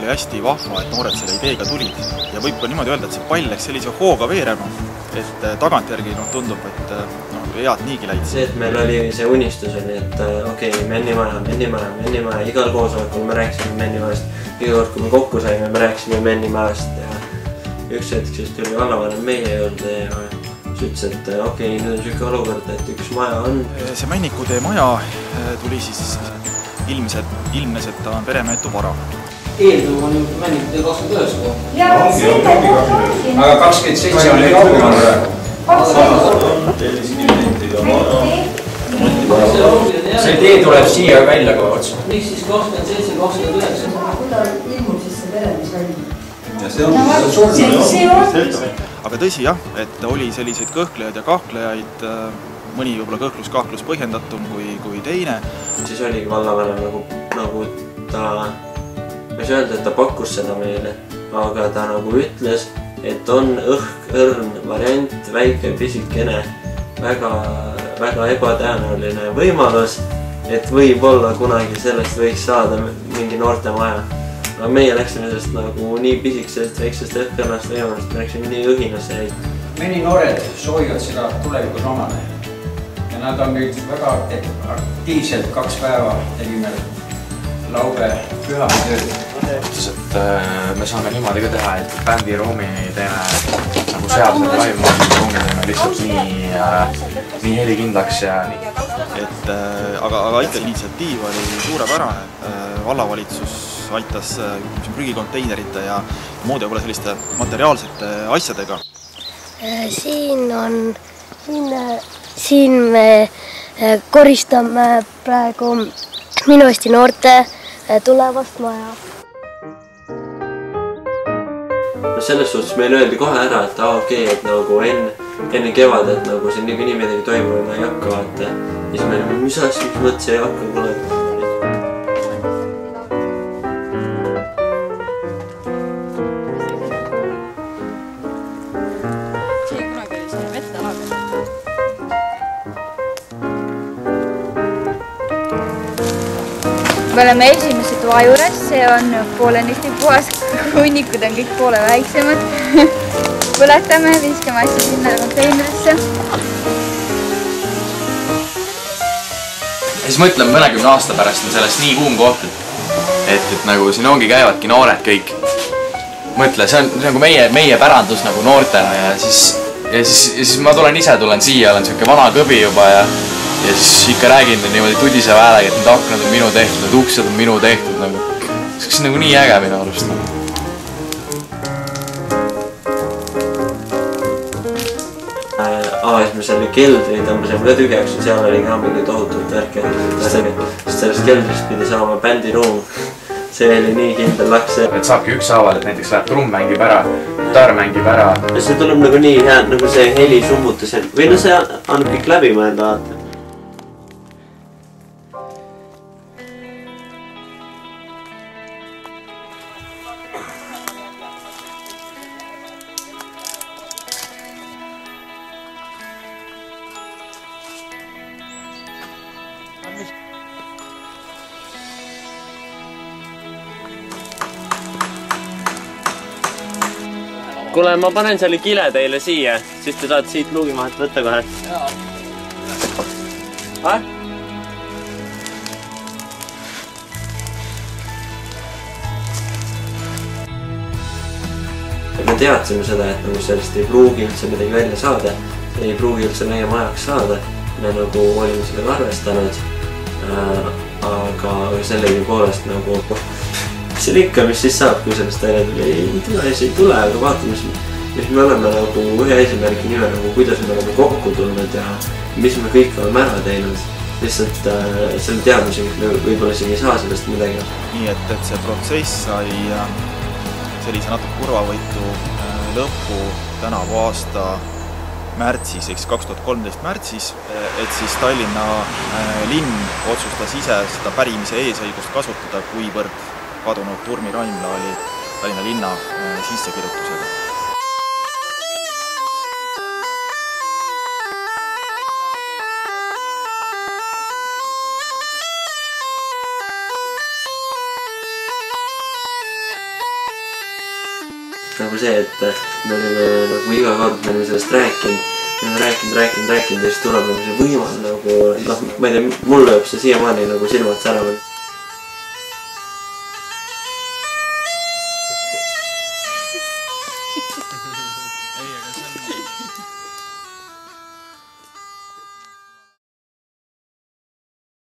oli hästi vahva, et noored selle ideega tulid ja võib ka niimoodi öelda, et see pall läks sellise hooga veerema, et tagantjärgi tundub, et head niigi läid. See, et meil oli see unistus oli, et okei, Mennimaja, igal koosolekul me rääkisime Mennimajast, iga kord, kui me kokku saime, me rääkisime Mennimajast ja üks hetk siis tuli vallavanem meie juurde ja ütles, et okei, nüüd on selline olukord, et üks maja on. See Männikutee maja tuli siis ilmnes, et ta on peremehetu vara. Eelduv on Männikutee 29 koht. Aga 27 on neid kaugemal praegu. See tee tuleb siia välja kohe otsa. Miks siis 27, 29? Kui ta ilmub, siis see peremis välja. Aga tõsi jah, et oli selliseid kõhklejaid ja kahklejaid, mõni võib-olla kõhklus-kahklus põhjendatum kui teine. Siis oligi vallavanem nagu ta, ma ei saa öelda, et ta pakkus seda meile, aga ta nagu ütles, et on õrn variant, väike, pisikene, väga ebatõenäoline võimalus, et võib-olla kunagi sellest võiks saada mingi noortemaja. Aga meie läksime sellest nagu nii pisikesest väiksest õhkõrnast võimalust, me läksime nii õhinasse. Mõni noored soovivad seda tulevikus omale ja nad on nüüd väga aktiivselt 2 päeva tegime laupäe pühatööd. Ütles, et me saame niimoodi ka teha, et bändiruumi teeme nagu seadusega laivmaasime teeme lihtsalt nii helikindlaks ja nii. Aga ikka initsiatiiv oli suurepärane. Vallavalitsus aitas prügikonteinerite ja muude võib-olla selliste materiaalsete asjadega. Siin me koristame praegu minu Eesti noorte tulevast maja. Selles suhtes meile öeldi kohe ära, et okei, et nagu enne kevadet nagu siin nii midagi toimuma ei hakka, vaata. Ja siis me olime, mis asja, mis mõttes ei hakka kunagi. Me oleme esimese toa juures, see on poolenisti puhas, hunnikud on kõik poole väiksemad. Põletame, viskame asja sinna konteinerisse. Ja siis mõtleme mõnekümne aasta pärast on sellest nii kuum koht, et nagu siin ongi käivadki noored kõik. Mõtle, see on nagu meie pärandus nagu noortena ja siis ma tulen siia, olen selline vana kõbi juba ja siis ikka räägin niimoodi tudiseva häälega, et need aknad on minu tehtud, need uksed on minu tehtud. See on nagu nii äge minu arust. Avasime selle keldri, tõmbasime ka tühjaks ja seal oli ka mingi tohutult värke. Sest sellest keldrist pidi saama bändiruum. See oli nii kindel laks. Et saabki ükshaaval, et näiteks läheb trumm mängib ära, gitarr mängib ära. See tuleb nagu nii hea, nagu see heli summutus. Või no see annab kõik läbi mõelda vaata. Kuule, ma panen selle kile teile siia, siis te saate siit luugi mahet võtta kohe. Me teadsime seda, et nagu sellest ei pruugi üldse midagi välja saada, ei pruugi üldse meie majaks saada. Me nagu olime sellega arvestanud, aga sellegi poolest nagu see on ikka, mis siis saab, kui sellest välja tuli. Ei tule, aga vaatame, mis me oleme nagu ühe eesmärgi nimel, kuidas me oleme kokku tulnud ja mis me kõik oleme ära teinud. Lihtsalt selle teadmisega me võib-olla siin ei saa sellest midagi. Nii et see protsess sai sellise natuke kurvavõitu lõppu tänavu aasta märtsis, ehk 2013 märtsis, et siis Tallinna linn otsustas ise seda pärimise eesõigust kasutada, kuivõrd kadunud Turmi Raimla oli Tallinna linna sissekirjutusega. nagu see, et me oleme nagu iga kord me oleme sellest rääkinud. Me oleme rääkinud ja siis tuleb nagu see võimal nagu, noh, ma ei tea, mul lööb see siiamaani nagu silmad säravad.